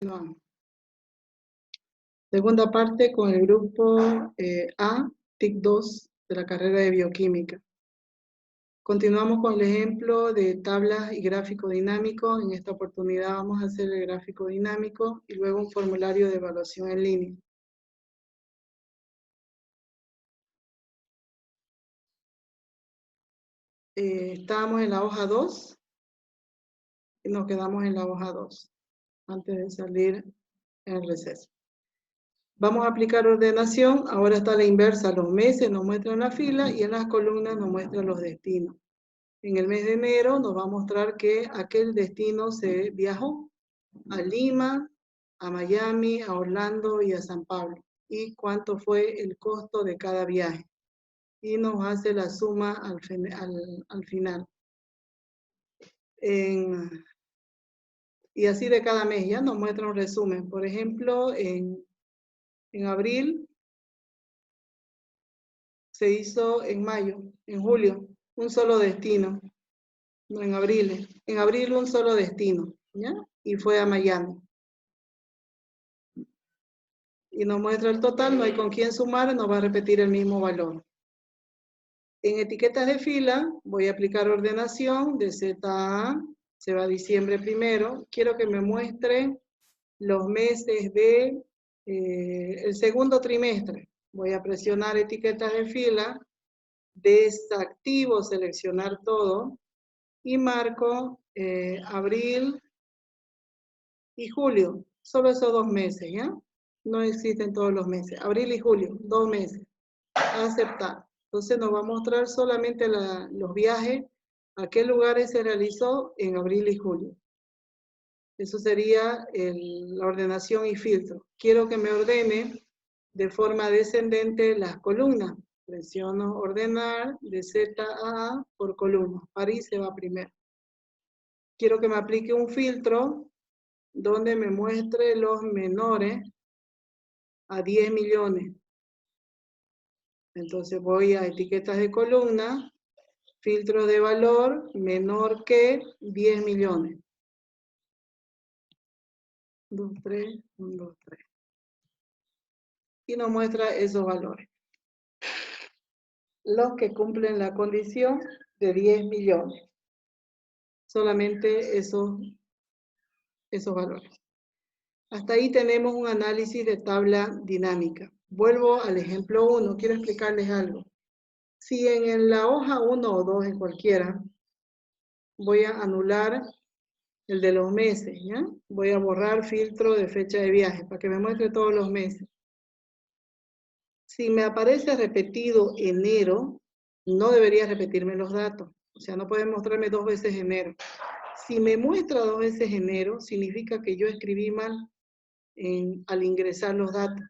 No. Segunda parte con el grupo A, TIC 2 de la carrera de bioquímica. Continuamos con el ejemplo de tablas y gráfico dinámico. En esta oportunidad vamos a hacer el gráfico dinámico y luego un formulario de evaluación en línea. Estábamos en la hoja 2 y nos quedamos en la hoja 2 antes de salir en el receso. Vamos a aplicar ordenación. Ahora está la inversa. Los meses nos muestran la fila y en las columnas nos muestran los destinos. En el mes de enero nos va a mostrar que aquel destino se viajó a Lima, a Miami, a Orlando y a San Pablo. Y cuánto fue el costo de cada viaje. Y nos hace la suma al final. Y así de cada mes, ya nos muestra un resumen. Por ejemplo, en abril se hizo en mayo, en julio, un solo destino. No, en abril un solo destino, ¿ya? Y fue a Miami. Y nos muestra el total, no hay con quién sumar, nos va a repetir el mismo valor. En etiquetas de fila voy a aplicar ordenación de Z a se va a diciembre primero. Quiero que me muestre los meses de el segundo trimestre. Voy a presionar etiquetas de fila, desactivo seleccionar todo y marco abril y julio. Solo esos 2 meses, ¿ya? No existen todos los meses. Abril y julio, 2 meses. Aceptar. Entonces nos va a mostrar solamente los viajes, a qué lugares se realizó en abril y julio. Eso sería la ordenación y filtro. Quiero que me ordene de forma descendente las columnas. Presiono ordenar de Z a A por columna. París se va primero. Quiero que me aplique un filtro donde me muestre los menores a 10 millones. Entonces voy a etiquetas de columna, filtro de valor menor que 10 millones. 2, 3, 1, 2, 3. Y nos muestra esos valores. Los que cumplen la condición de 10 millones. Solamente esos valores. Hasta ahí tenemos un análisis de tabla dinámica. Vuelvo al ejemplo 1. Quiero explicarles algo. Si en la hoja 1 o 2, en cualquiera, voy a anular el de los meses, ¿ya? Voy a borrar filtro de fecha de viaje para que me muestre todos los meses. Si me aparece repetido enero, no debería repetirme los datos. O sea, no puede mostrarme 2 veces enero. Si me muestra 2 veces enero, significa que yo escribí mal al ingresar los datos.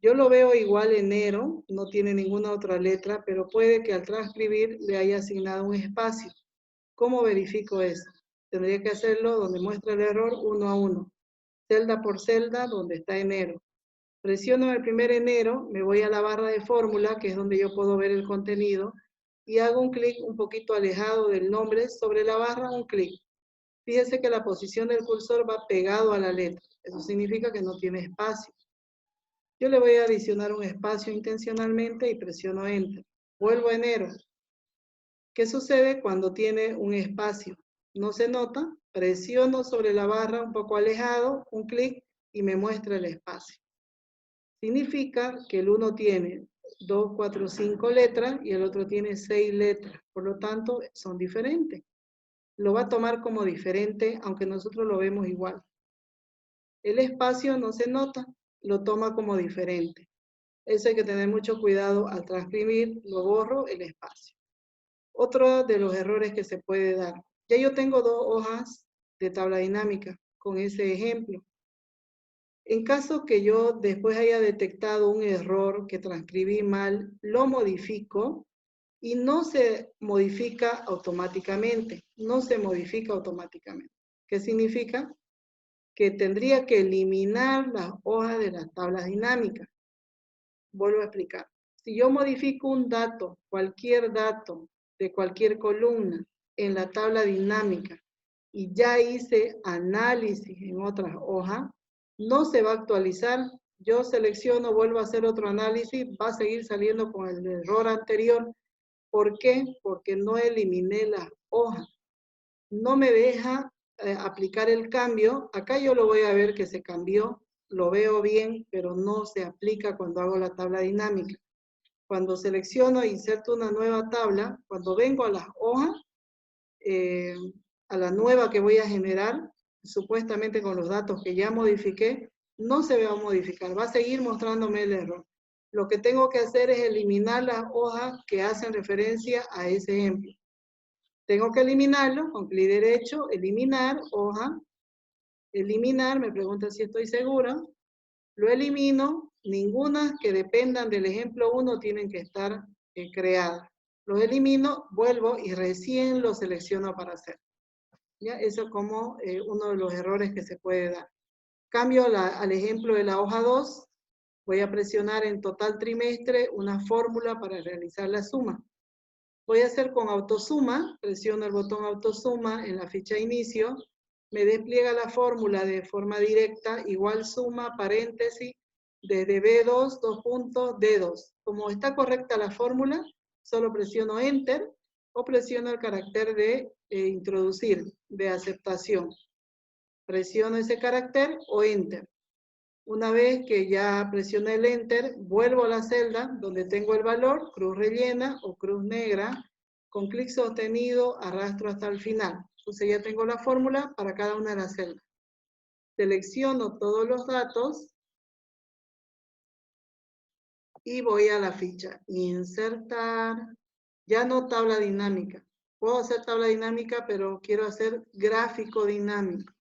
Yo lo veo igual enero, no tiene ninguna otra letra, pero puede que al transcribir le haya asignado un espacio. ¿Cómo verifico eso? Tendría que hacerlo donde muestra el error 1 a 1. Celda por celda donde está enero. Presiono el primer enero, me voy a la barra de fórmula, que es donde yo puedo ver el contenido, y hago un clic un poquito alejado del nombre, sobre la barra un clic. Fíjense que la posición del cursor va pegado a la letra. Eso significa que no tiene espacio. Yo le voy a adicionar un espacio intencionalmente y presiono Enter. Vuelvo a enero. ¿Qué sucede cuando tiene un espacio? No se nota, presiono sobre la barra un poco alejado, un clic y me muestra el espacio. Significa que el uno tiene 2, 4, 5 letras y el otro tiene 6 letras. Por lo tanto, son diferentes. Lo va a tomar como diferente, aunque nosotros lo vemos igual. El espacio no se nota, lo toma como diferente. Eso hay que tener mucho cuidado al transcribir, lo borro el espacio. Otro de los errores que se puede dar. Ya yo tengo 2 hojas de tabla dinámica con ese ejemplo. En caso que yo después haya detectado un error que transcribí mal, lo modifico y no se modifica automáticamente. No se modifica automáticamente. ¿Qué significa? Que tendría que eliminar las hojas de las tablas dinámicas. Vuelvo a explicar. Si yo modifico un dato, cualquier dato de cualquier columna en la tabla dinámica y ya hice análisis en otras hojas, no se va a actualizar. Yo selecciono, vuelvo a hacer otro análisis, va a seguir saliendo con el error anterior. ¿Por qué? Porque no eliminé las hojas. No me deja aplicar el cambio. Acá yo lo voy a ver que se cambió, lo veo bien, pero no se aplica cuando hago la tabla dinámica. Cuando selecciono e inserto una nueva tabla, cuando vengo a las hojas, a la nueva que voy a generar, supuestamente con los datos que ya modifiqué, no se va a modificar, va a seguir mostrándome el error. Lo que tengo que hacer es eliminar las hojas que hacen referencia a ese ejemplo. Tengo que eliminarlo con clic derecho, eliminar, hoja, eliminar, me pregunta si estoy segura, lo elimino, ninguna que dependan del ejemplo 1 tienen que estar creadas. Los elimino, vuelvo y recién lo selecciono para hacer. ¿Ya? Eso es como uno de los errores que se puede dar. Cambio al ejemplo de la hoja 2, voy a presionar en total trimestre una fórmula para realizar la suma. Voy a hacer con autosuma, presiono el botón autosuma en la ficha inicio, me despliega la fórmula de forma directa, igual suma, paréntesis, desde B2, 2 puntos, D2. Como está correcta la fórmula, solo presiono Enter o presiono el carácter de introducir, de aceptación. Presiono ese carácter o Enter. Una vez que ya presioné el Enter, vuelvo a la celda donde tengo el valor, cruz rellena o cruz negra, con clic sostenido arrastro hasta el final. Entonces ya tengo la fórmula para cada una de las celdas. Selecciono todos los datos y voy a la ficha. Insertar, ya no tabla dinámica. Puedo hacer tabla dinámica, pero quiero hacer gráfico dinámico.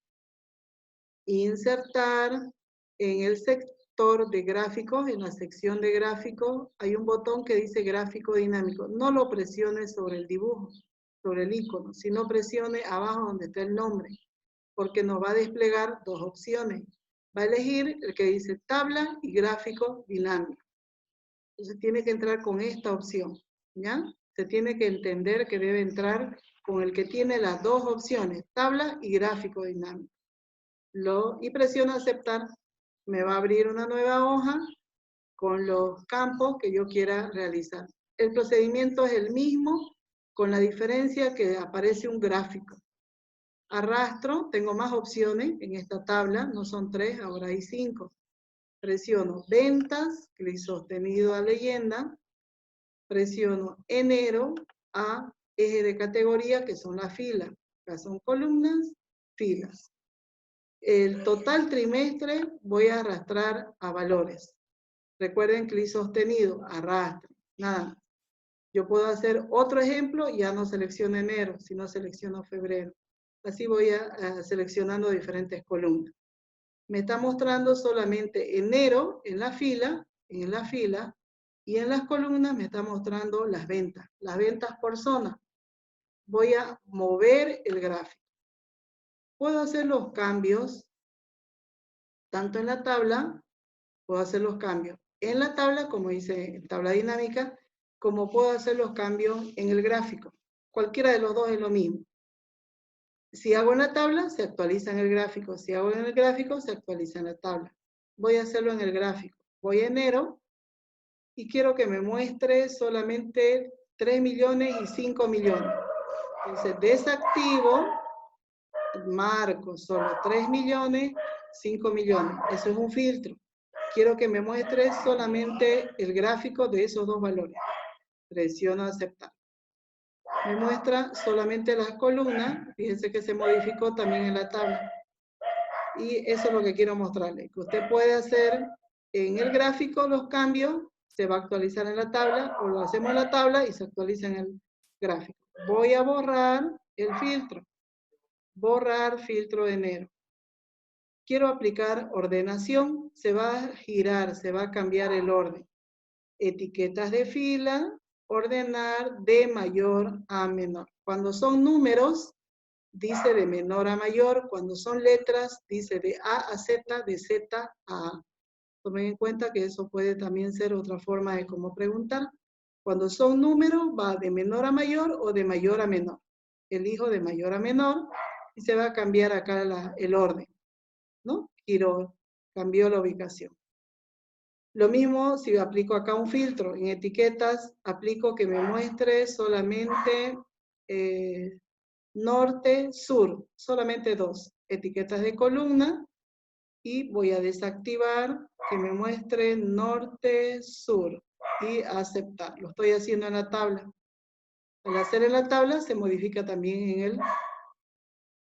Insertar en el sector de gráficos, en la sección de gráficos, hay un botón que dice gráfico dinámico. No lo presione sobre el dibujo, sobre el icono, sino presione abajo donde está el nombre, porque nos va a desplegar dos opciones. Va a elegir el que dice tabla y gráfico dinámico. Entonces tiene que entrar con esta opción, ¿ya? Se tiene que entender que debe entrar con el que tiene las dos opciones, tabla y gráfico dinámico. Y presiono aceptar, me va a abrir una nueva hoja con los campos que yo quiera realizar. El procedimiento es el mismo, con la diferencia que aparece un gráfico. Arrastro, tengo más opciones en esta tabla, no son 3, ahora hay 5. Presiono ventas, clic sostenido a leyenda, presiono enero a eje de categoría, que son las filas. Acá son columnas, filas. El total trimestre voy a arrastrar a valores. Recuerden, clic sostenido, arrastre, nada más. Yo puedo hacer otro ejemplo, ya no selecciono enero, sino selecciono febrero. Así voy seleccionando diferentes columnas. Me está mostrando solamente enero en la fila, y en las columnas me está mostrando las ventas por zona. Voy a mover el gráfico. Puedo hacer los cambios, tanto en la tabla, puedo hacer los cambios en la tabla, como dice tabla dinámica, como puedo hacer los cambios en el gráfico. Cualquiera de los dos es lo mismo. Si hago en la tabla, se actualiza en el gráfico. Si hago en el gráfico, se actualiza en la tabla. Voy a hacerlo en el gráfico. Voy a enero y quiero que me muestre solamente 3 millones y 5 millones. Entonces desactivo, marco solo 3 millones, 5 millones. Eso es un filtro. Quiero que me muestre solamente el gráfico de esos dos valores. Presiono aceptar. Me muestra solamente las columnas. Fíjense que se modificó también en la tabla. Y eso es lo que quiero mostrarles. Que usted puede hacer en el gráfico los cambios, se va a actualizar en la tabla, o lo hacemos en la tabla y se actualiza en el gráfico. Voy a borrar el filtro. Borrar filtro de enero. Quiero aplicar ordenación, se va a girar, se va a cambiar el orden. Etiquetas de fila, ordenar de mayor a menor. Cuando son números, dice de menor a mayor. Cuando son letras, dice de A a Z, de Z a A. Tomen en cuenta que eso puede también ser otra forma de cómo preguntar. Cuando son números, va de menor a mayor o de mayor a menor. Elijo de mayor a menor y se va a cambiar acá el orden, ¿no? Cambió la ubicación. Lo mismo si aplico acá un filtro. En etiquetas aplico que me muestre solamente norte, sur, solamente dos etiquetas de columna, y voy a desactivar que me muestre norte, sur y aceptar. Lo estoy haciendo en la tabla. Al hacer en la tabla se modifica también en el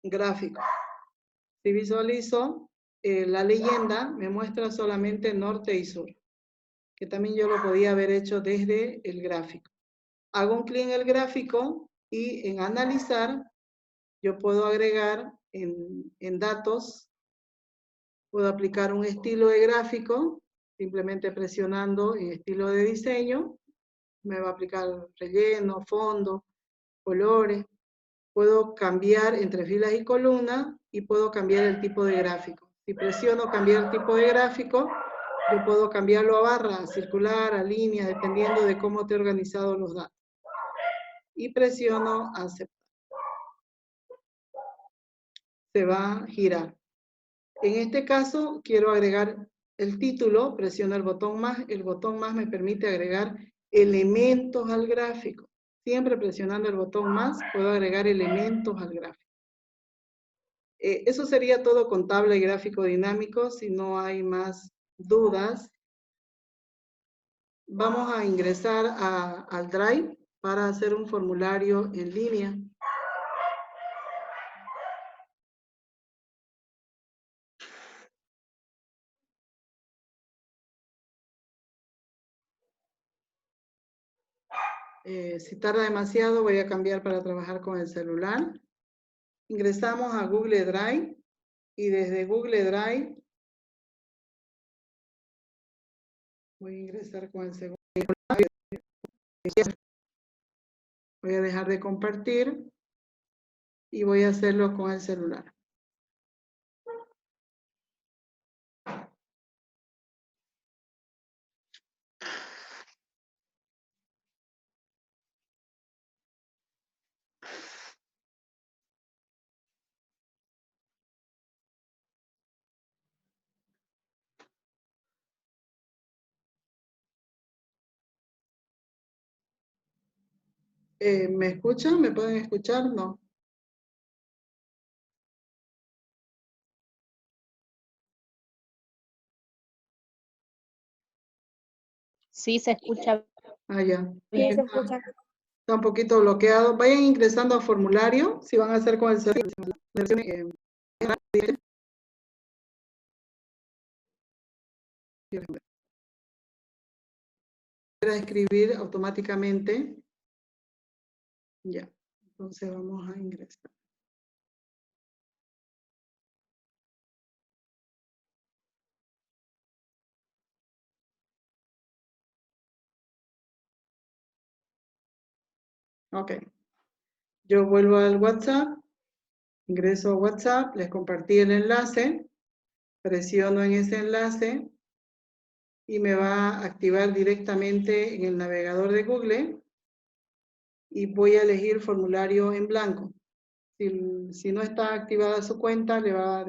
gráfico. Si visualizo la leyenda, me muestra solamente norte y sur, que también yo lo podía haber hecho desde el gráfico. Hago un clic en el gráfico y en analizar, yo puedo agregar en datos, puedo aplicar un estilo de gráfico, simplemente presionando en estilo de diseño, me va a aplicar relleno, fondo, colores. Puedo cambiar entre filas y columnas y puedo cambiar el tipo de gráfico. Si presiono cambiar tipo de gráfico, yo puedo cambiarlo a barra, a circular, a línea, dependiendo de cómo te he organizado los datos. Y presiono aceptar. Se va a girar. En este caso, quiero agregar el título, presiono el botón más me permite agregar elementos al gráfico. Siempre presionando el botón más, puedo agregar elementos al gráfico. Eso sería todo con tabla y gráfico dinámico. Si no hay más dudas, vamos a ingresar al Drive para hacer un formulario en línea. Si tarda demasiado, voy a cambiar para trabajar con el celular. Ingresamos a Google Drive y desde Google Drive voy a ingresar con el segundo. Voy a dejar de compartir y voy a hacerlo con el celular. ¿Me escuchan? ¿Me pueden escuchar? No. Sí, se escucha Ah, ya. bien. Sí, se escucha. Está un poquito bloqueado. Vayan ingresando a formulario, si van a hacer con el celular. Para escribir automáticamente. Ya. Entonces vamos a ingresar. Ok. Yo vuelvo al WhatsApp, ingreso a WhatsApp, les compartí el enlace, presiono en ese enlace y me va a activar directamente en el navegador de Google y voy a elegir formulario en blanco. Si no está activada su cuenta, le va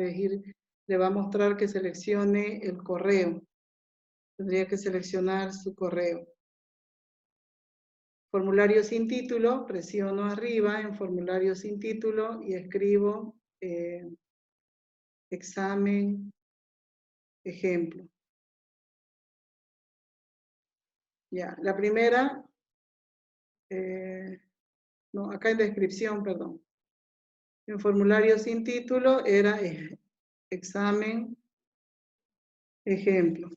a mostrar que seleccione el correo. Tendría que seleccionar su correo. Formulario sin título, presiono arriba en formulario sin título y escribo examen, ejemplo. Ya, la primera, no, acá en descripción, perdón. En formulario sin título era examen, ejemplo.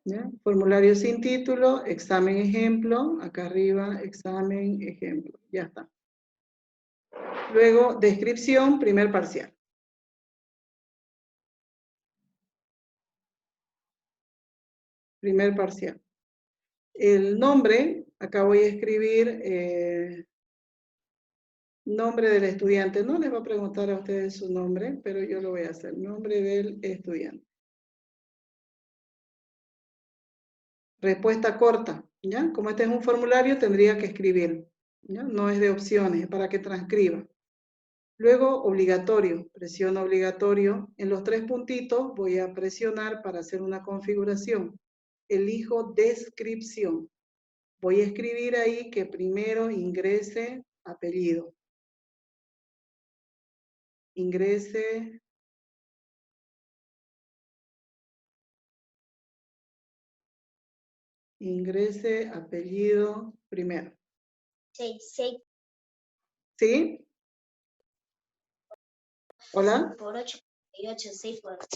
¿Ya? Formulario sin título, examen, ejemplo. Acá arriba, examen, ejemplo. Ya está. Luego, descripción, primer parcial. Primer parcial. El nombre, acá voy a escribir nombre del estudiante. No les va a preguntar a ustedes su nombre, pero yo lo voy a hacer. Nombre del estudiante. Respuesta corta, ¿ya? Como este es un formulario, tendría que escribir ¿ya? No es de opciones, es para que transcriba. Luego, obligatorio, presiono obligatorio. En los 3 puntitos voy a presionar para hacer una configuración. Elijo descripción. Voy a escribir ahí que primero ingrese apellido. Ingrese apellido primero. 6 ¿Sí? ¿Hola? por 8, 8, 6 por 8.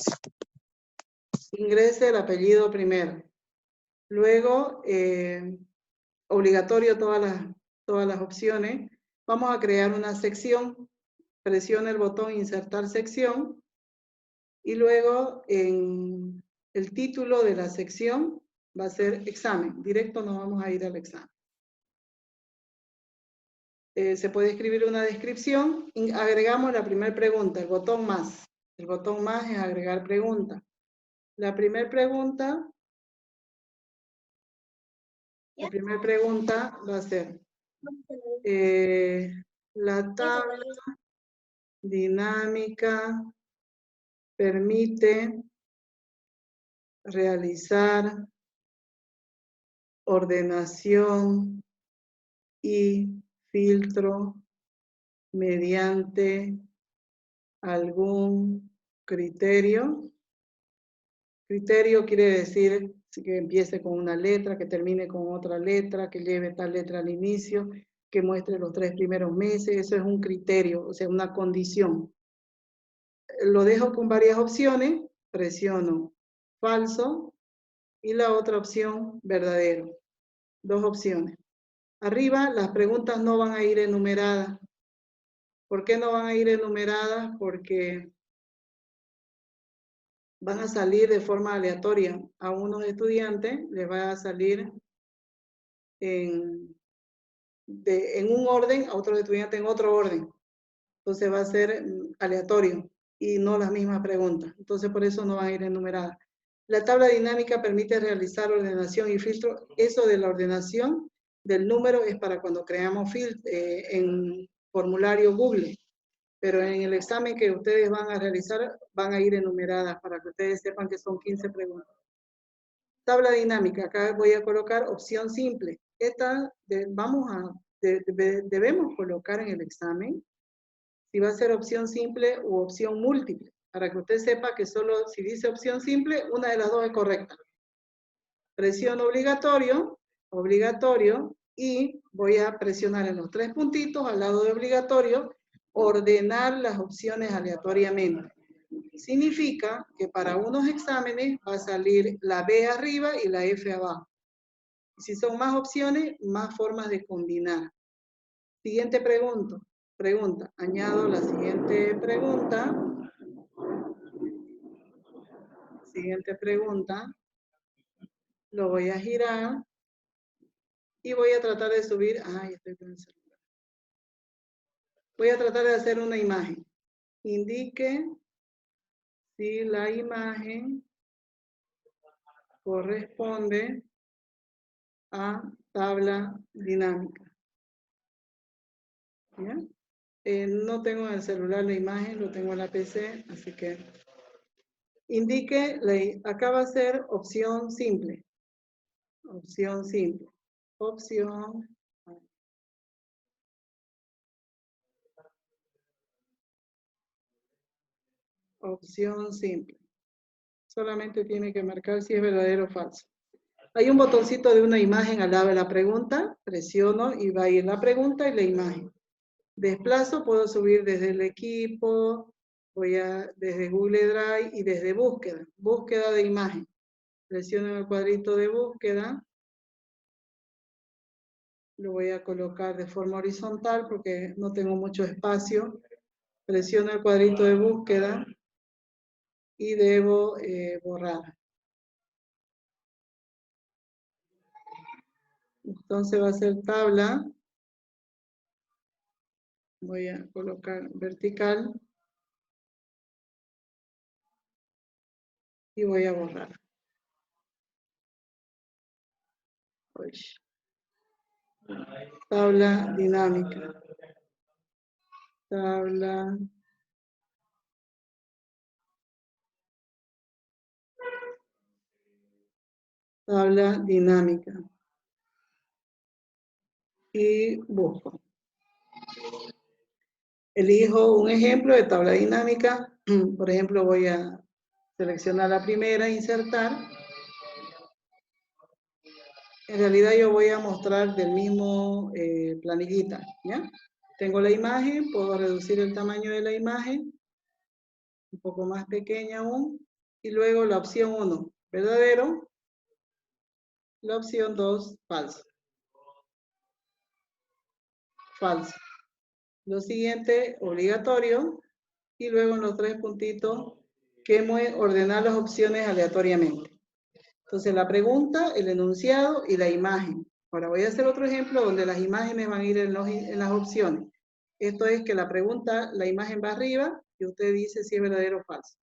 Ingrese el apellido primero. Luego, obligatorio todas las opciones. Vamos a crear una sección. Presiona el botón insertar sección. Y luego en el título de la sección va a ser examen. Directo nos vamos a ir al examen. Se puede escribir una descripción. Agregamos la primera pregunta, el botón más. El botón más es agregar pregunta. La primera pregunta va a ser la tabla dinámica permite realizar ordenación y filtro mediante algún criterio. Criterio quiere decir que empiece con una letra, que termine con otra letra, que lleve tal letra al inicio, que muestre los 3 primeros meses. Eso es un criterio, o sea, una condición. Lo dejo con varias opciones, presiono falso y la otra opción verdadero. 2 opciones. Arriba las preguntas no van a ir enumeradas. ¿Por qué no van a ir enumeradas? Porque van a salir de forma aleatoria. A unos estudiantes les va a salir en un orden, a otros estudiantes en otro orden. Entonces va a ser aleatorio y no las mismas preguntas. Entonces por eso no van a ir enumeradas. La tabla dinámica permite realizar ordenación y filtro. Eso de la ordenación del número es para cuando creamos en formulario Google. Pero en el examen que ustedes van a realizar, van a ir enumeradas para que ustedes sepan que son 15 preguntas. Tabla dinámica, acá voy a colocar opción simple. Esta debemos colocar en el examen si va a ser opción simple u opción múltiple, para que usted sepa que solo si dice opción simple, una de las dos es correcta. Presiono obligatorio, y voy a presionar en los 3 puntitos al lado de obligatorio, ordenar las opciones aleatoriamente. Significa que para unos exámenes va a salir la B arriba y la F abajo. Si son más opciones, más formas de combinar. Siguiente pregunta. Añado la siguiente pregunta. Siguiente pregunta. Lo voy a girar. Y voy a tratar de subir. Ay, estoy con el celular. Voy a tratar de hacer una imagen. Indique si la imagen corresponde a tabla dinámica. ¿Ya? No tengo en el celular la imagen, lo tengo en la PC, así que indique, acá va a ser opción simple. Opción simple. Opción simple. Solamente tiene que marcar si es verdadero o falso. Hay un botoncito de una imagen al lado de la pregunta, presiono y va a ir la pregunta y la imagen. Desplazo, puedo subir desde el equipo, desde Google Drive y desde búsqueda. Búsqueda de imagen. Presiono en el cuadrito de búsqueda. Lo voy a colocar de forma horizontal porque no tengo mucho espacio. Presiono el cuadrito de búsqueda y debo borrar. Entonces va a ser tabla. Voy a colocar vertical. Y voy a borrar. Uy. Tabla dinámica. Tabla dinámica. Y busco. Elijo un ejemplo de tabla dinámica. Por ejemplo, voy a seleccionar la primera, insertar. En realidad yo voy a mostrar del mismo planillita, ¿ya? Tengo la imagen, puedo reducir el tamaño de la imagen, un poco más pequeña aún, y luego la opción 1, verdadero, la opción 2, falso. Falso. Lo siguiente, obligatorio, y luego en los 3 puntitos, que ordenar las opciones aleatoriamente. Entonces la pregunta, el enunciado y la imagen. Ahora voy a hacer otro ejemplo donde las imágenes van a ir en las opciones. Esto es que la pregunta, la imagen va arriba y usted dice si es verdadero o falso.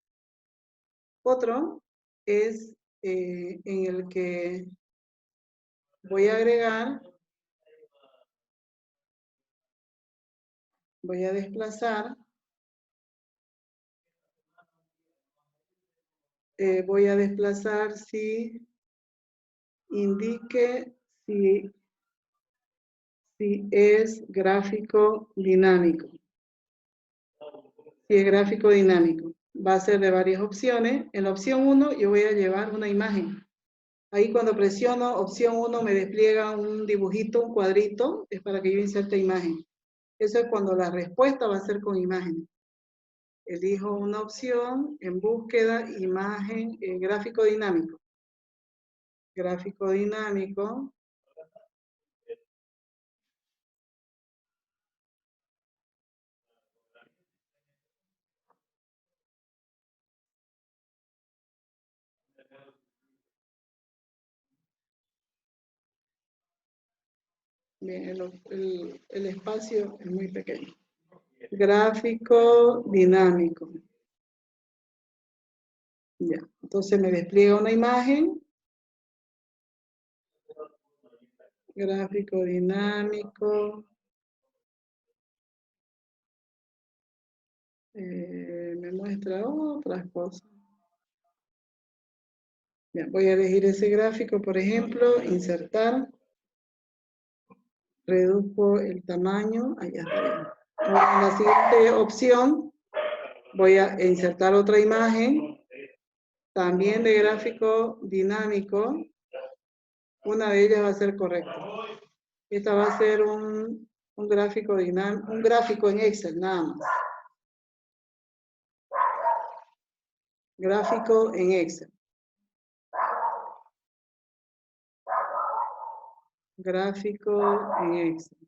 Otro es en el que voy a agregar, voy a desplazar, si indique si es gráfico dinámico. Si es gráfico dinámico. Va a ser de varias opciones. En la opción 1 yo voy a llevar una imagen. Ahí cuando presiono opción 1 me despliega un dibujito, un cuadrito, es para que yo inserte imagen. Eso es cuando la respuesta va a ser con imagen. Elijo una opción en búsqueda, imagen, gráfico dinámico. Gráfico dinámico. Bien, el espacio es muy pequeño. Gráfico dinámico. Ya, entonces me despliega una imagen. Gráfico dinámico. Me muestra otras cosas. Bien, voy a elegir ese gráfico, por ejemplo, insertar. Reduzco el tamaño. Allá está bien. Ahora, en la siguiente opción voy a insertar otra imagen. También de gráfico dinámico. Una de ellas va a ser correcta. Esta va a ser un gráfico dinámico, un gráfico en Excel, nada más. Gráfico en Excel. Gráfico en Excel.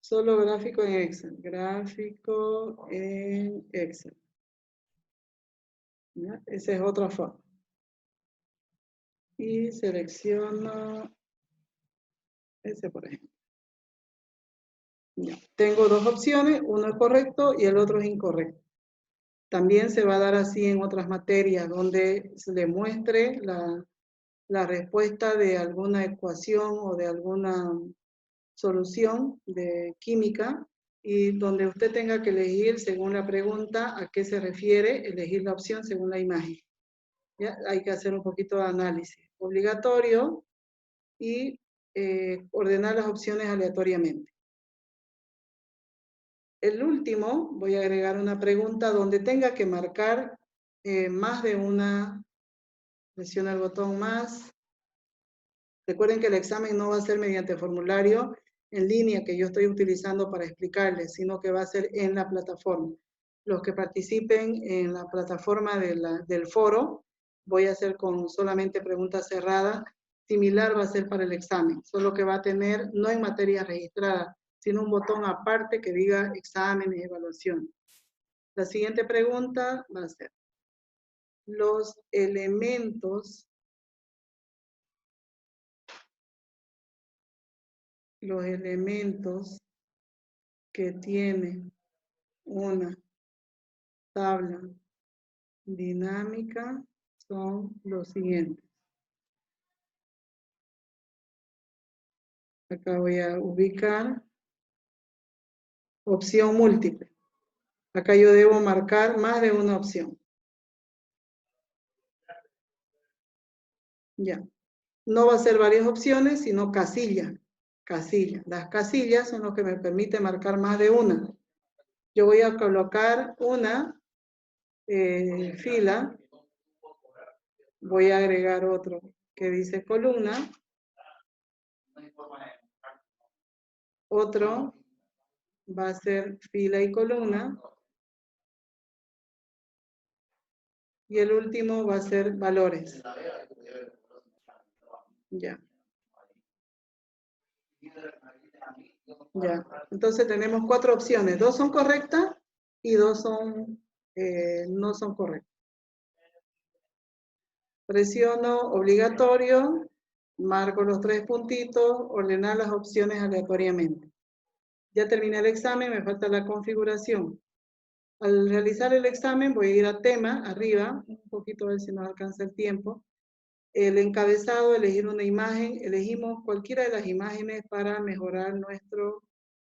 Solo gráfico en Excel. Gráfico en Excel. ¿Ya? Esa es otra forma. Y selecciono ese, por ejemplo. Ya. Tengo dos opciones, uno es correcto y el otro es incorrecto. También se va a dar así en otras materias donde se le muestre la respuesta de alguna ecuación o de alguna solución de química y donde usted tenga que elegir según la pregunta a qué se refiere, elegir la opción según la imagen. ¿Ya? Hay que hacer un poquito de análisis. Obligatorio y ordenar las opciones aleatoriamente. El último, voy a agregar una pregunta donde tenga que marcar más de una, presiona el botón más. Recuerden que el examen no va a ser mediante formulario en línea que yo estoy utilizando para explicarles, sino que va a ser en la plataforma. Los que participen en la plataforma del foro, voy a hacer con solamente preguntas cerradas, similar va a ser para el examen, solo que va a tener, no en materia registrada, sino un botón aparte que diga exámenes, evaluación. La siguiente pregunta va a ser, los elementos que tiene una tabla dinámica son los siguientes. Acá voy a ubicar opción múltiple. Acá yo debo marcar más de una opción. Ya. No va a ser varias opciones, sino casilla. Casilla. Las casillas son lo que me permite marcar más de una. Yo voy a colocar una fila. Voy a agregar otro que dice columna. Otro va a ser fila y columna. Y el último va a ser valores. Ya. Ya. Entonces tenemos 4 opciones. 2 son correctas y 2 son, no son correctas. Presiono obligatorio, marco los 3 puntitos, ordenar las opciones aleatoriamente. Ya terminé el examen, me falta la configuración. Al realizar el examen voy a ir a tema, arriba, un poquito a ver si nos alcanza el tiempo. El encabezado, elegir una imagen, elegimos cualquiera de las imágenes para mejorar nuestro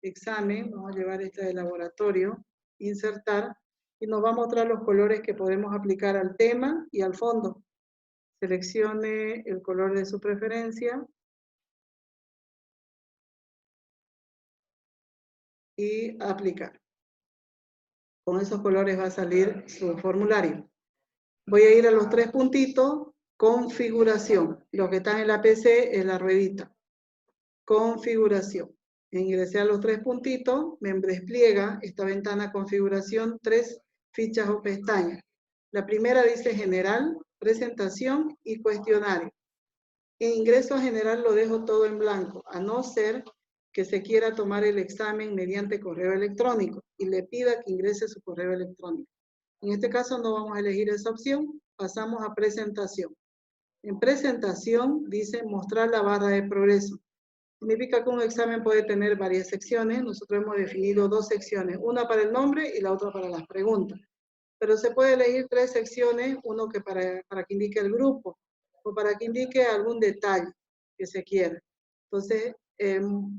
examen. Vamos a llevar esta de laboratorio, insertar, y nos va a mostrar los colores que podemos aplicar al tema y al fondo. Seleccione el color de su preferencia y aplicar. Con esos colores va a salir su formulario. Voy a ir a los 3 puntitos, configuración. Los que están en la PC es la ruedita. Configuración. Ingresé a los 3 puntitos, me despliega esta ventana configuración 3 fichas o pestañas. La primera dice general, presentación y cuestionario. En ingreso a general lo dejo todo en blanco, a no ser que se quiera tomar el examen mediante correo electrónico y le pida que ingrese su correo electrónico. En este caso no vamos a elegir esa opción, pasamos a presentación. En presentación dice mostrar la barra de progreso. Significa que un examen puede tener varias secciones. Nosotros hemos definido 2 secciones, una para el nombre y la otra para las preguntas. Pero se puede elegir 3 secciones, uno que para que indique el grupo o para que indique algún detalle que se quiera. Entonces,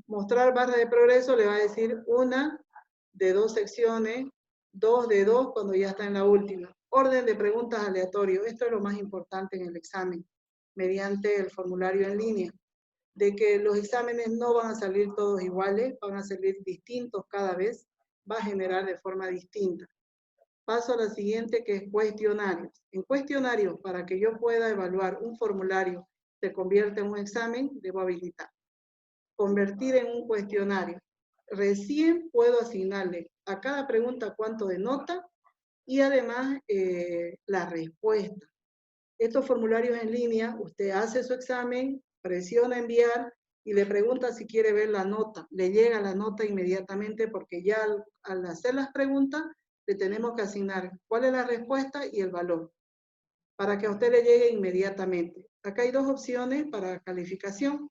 mostrar barra de progreso le va a decir una de 2 secciones, 2 de 2 cuando ya está en la última. Orden de preguntas aleatorio. Esto es lo más importante en el examen, mediante el formulario en línea. De que los exámenes no van a salir todos iguales, van a salir distintos cada vez, va a generar de forma distinta. Paso a la siguiente, que es cuestionarios. En cuestionarios, para que yo pueda evaluar un formulario, se convierte en un examen, debo habilitar. Convertir en un cuestionario. Recién puedo asignarle a cada pregunta cuánto de nota y además la respuesta. Estos formularios en línea, usted hace su examen, presiona enviar y le pregunta si quiere ver la nota. Le llega la nota inmediatamente porque ya al hacer las preguntas le tenemos que asignar cuál es la respuesta y el valor para que a usted le llegue inmediatamente. Acá hay 2 opciones para calificación.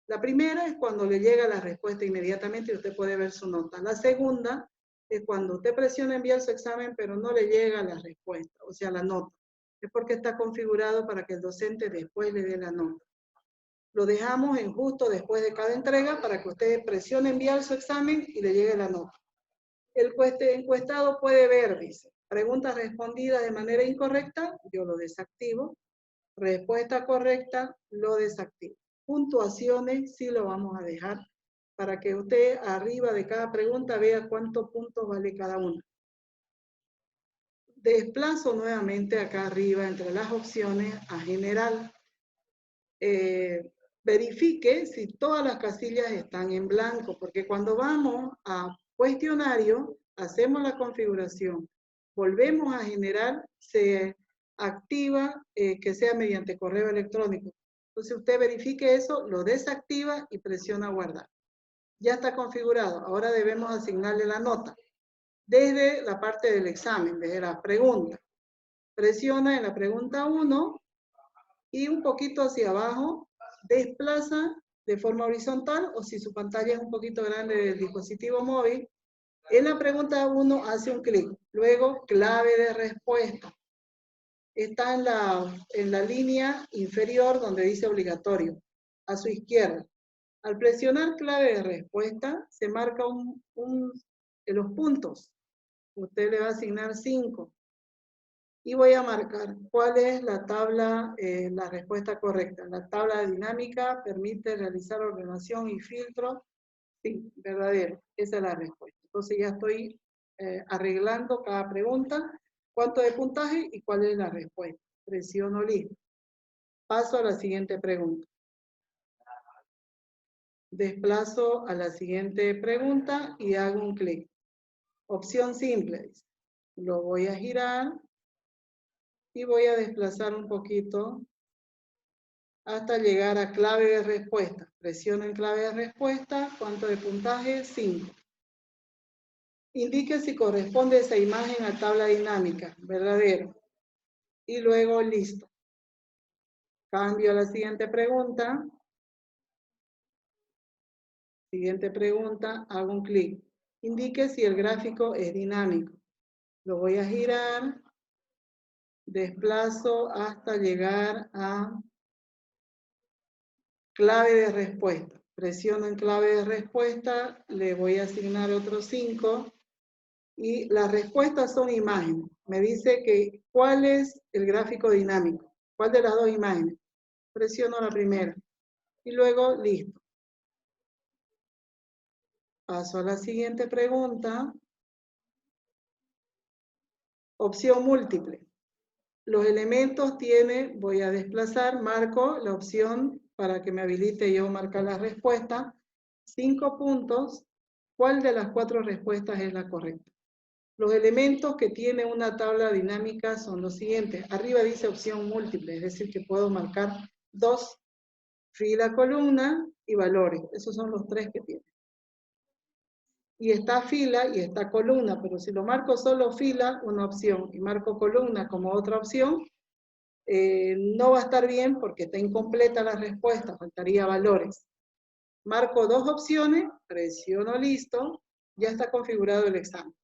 La primera es cuando le llega la respuesta inmediatamente y usted puede ver su nota. La segunda es cuando usted presiona enviar su examen pero no le llega la respuesta, o sea, la nota. Es porque está configurado para que el docente después le dé la nota. Lo dejamos en justo después de cada entrega para que usted presione enviar su examen y le llegue la nota. El encuestado puede ver, dice, preguntas respondidas de manera incorrecta, yo lo desactivo. Respuesta correcta, lo desactivo. Puntuaciones sí lo vamos a dejar para que usted arriba de cada pregunta vea cuántos puntos vale cada una. Desplazo nuevamente acá arriba entre las opciones a general. Verifique si todas las casillas están en blanco, porque cuando vamos a cuestionario, hacemos la configuración, volvemos a general, se activa que sea mediante correo electrónico. Entonces usted verifique eso, lo desactiva y presiona guardar. Ya está configurado, ahora debemos asignarle la nota. Desde la parte del examen, desde la pregunta. Presiona en la pregunta 1 y un poquito hacia abajo, desplaza de forma horizontal, o si su pantalla es un poquito grande del dispositivo móvil, en la pregunta 1 hace un clic, luego clave de respuesta. Está en la línea inferior donde dice obligatorio, a su izquierda. Al presionar clave de respuesta, se marca en los puntos. Usted le va a asignar 5. Y voy a marcar cuál es la tabla, la respuesta correcta. La tabla dinámica permite realizar ordenación y filtro. Sí, verdadero. Esa es la respuesta. Entonces ya estoy arreglando cada pregunta, cuánto de puntaje y cuál es la respuesta. Presiono listo. Paso a la siguiente pregunta. Desplazo a la siguiente pregunta y hago un clic. Opción simple. Lo voy a girar y voy a desplazar un poquito hasta llegar a clave de respuesta. Presiono en clave de respuesta. ¿Cuánto de puntaje? 5. Indique si corresponde esa imagen a tabla dinámica. Verdadero. Y luego listo. Cambio a la siguiente pregunta. Siguiente pregunta, hago un clic. Indique si el gráfico es dinámico. Lo voy a girar. Desplazo hasta llegar a clave de respuesta. Presiono en clave de respuesta, le voy a asignar otros 5 y las respuestas son imágenes. Me dice que cuál es el gráfico dinámico, cuál de las dos imágenes. Presiono la primera y luego listo. Paso a la siguiente pregunta. Opción múltiple. Los elementos voy a desplazar, marco la opción para que me habilite yo marcar la respuesta. 5 puntos. ¿Cuál de las 4 respuestas es la correcta? Los elementos que tiene una tabla dinámica son los siguientes. Arriba dice opción múltiple, es decir, que puedo marcar 2, fila, columna y valores. Esos son los 3 que tiene. Y está fila y está columna, pero si lo marco solo fila, una opción, y marco columna como otra opción, no va a estar bien porque está incompleta la respuesta, faltaría valores. Marco 2 opciones, presiono listo, ya está configurado el examen.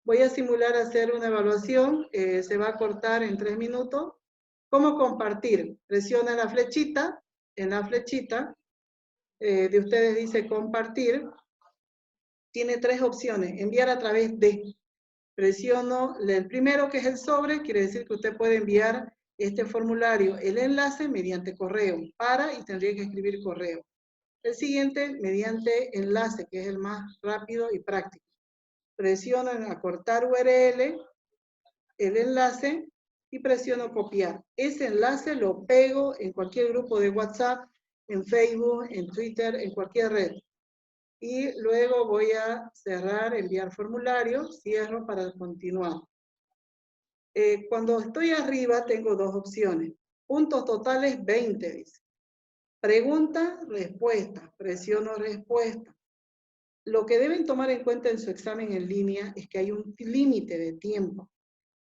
Voy a simular hacer una evaluación, se va a cortar en 3 minutos. ¿Cómo compartir? Presiona en la flechita de ustedes dice compartir. Tiene 3 opciones, enviar a través de. Presiono el primero que es el sobre, quiere decir que usted puede enviar este formulario, el enlace mediante correo, y tendría que escribir correo. El siguiente mediante enlace, que es el más rápido y práctico. Presiono en acortar URL, el enlace, y presiono copiar. Ese enlace lo pego en cualquier grupo de WhatsApp, en Facebook, en Twitter, en cualquier red. Y luego voy a cerrar, enviar formulario, cierro para continuar. Cuando estoy arriba tengo 2 opciones. Puntos totales 20, dice. Pregunta, respuesta. Presiono respuesta. Lo que deben tomar en cuenta en su examen en línea es que hay un límite de tiempo.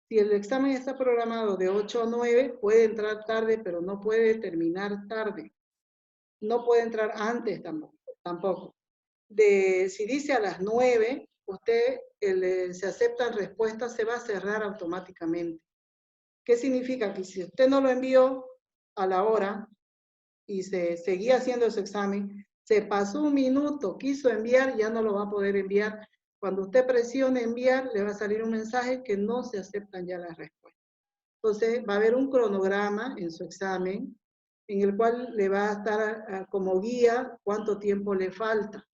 Si el examen está programado de 8 a 9, puede entrar tarde, pero no puede terminar tarde. No puede entrar antes tampoco. Si dice a las 9, usted se aceptan respuestas, se va a cerrar automáticamente. ¿Qué significa? Que si usted no lo envió a la hora y se seguía haciendo su examen, se pasó 1 minuto, quiso enviar, ya no lo va a poder enviar. Cuando usted presione enviar, le va a salir un mensaje que no se aceptan ya las respuestas. Entonces, va a haber un cronograma en su examen en el cual le va a estar como guía cuánto tiempo le falta.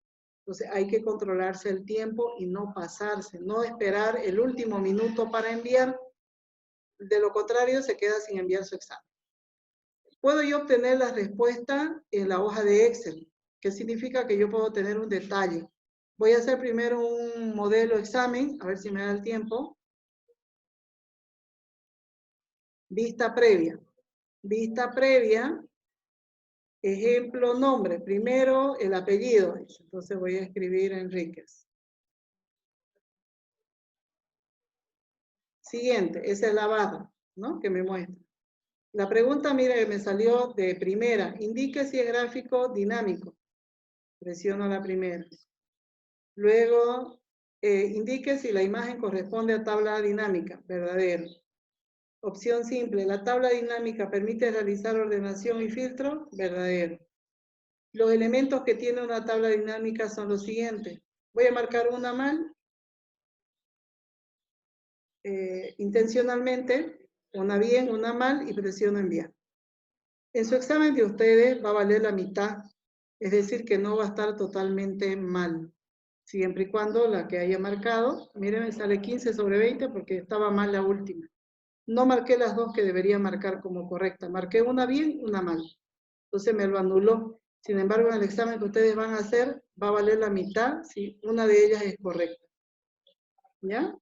Entonces, hay que controlarse el tiempo y no pasarse, no esperar el último minuto para enviar. De lo contrario, se queda sin enviar su examen. Puedo yo obtener la respuesta en la hoja de Excel, que significa que yo puedo tener un detalle. Voy a hacer primero un modelo examen, a ver si me da el tiempo. Vista previa. Vista previa, ejemplo, nombre. Primero el apellido. Entonces voy a escribir Enríquez. Siguiente, esa es la barra. ¿no? Que me muestra. La pregunta, mira, que me salió de primera. Indique si es gráfico dinámico. Presiono la primera. Luego, indique si la imagen corresponde a tabla dinámica. Verdadero. Opción simple. La tabla dinámica permite realizar ordenación y filtro. Verdadero. Los elementos que tiene una tabla dinámica son los siguientes. Voy a marcar una mal. Intencionalmente, una bien, una mal y presiono enviar. En su examen de ustedes va a valer la mitad, es decir, que no va a estar totalmente mal, siempre y cuando la que haya marcado, miren, me sale 15 sobre 20 porque estaba mal la última. No marqué las dos que debería marcar como correcta, marqué una bien, una mal. Entonces me lo anuló. Sin embargo, en el examen que ustedes van a hacer, va a valer la mitad si una de ellas es correcta. ¿Ya?